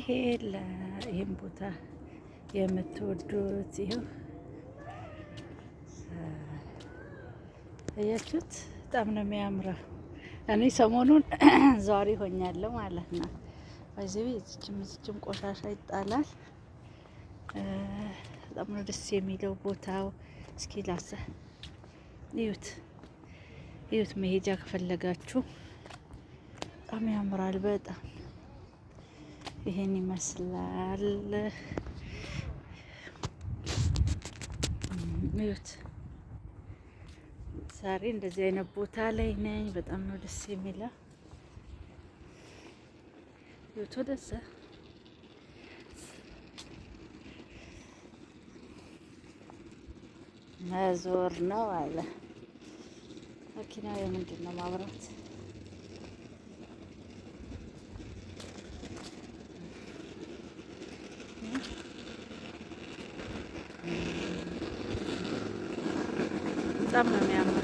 ይሄን ቦታ የምትወዱት ይኸው አያችሁት፣ በጣም ነው የሚያምረው። እኔ ሰሞኑን ዛሬ ሆኛለሁ ማለት ነው። በዚህ እዚችም ቆሻሻ ይጣላል። በጣም ነው ደስ የሚለው ቦታው። እስኪ እዩት፣ እዩት። መሄጃ ከፈለጋችሁ በጣም ያምራል። በጣም ይሄን ይመስላል። እዩት። ዛሬ እንደዚህ አይነት ቦታ ላይ ነኝ። በጣም ነው ደስ የሚለው። እዩት፣ ወደዛ መዞር ነው አለ መኪና። የምንድን ነው ማብራት? በጣም ነው የሚያምረው።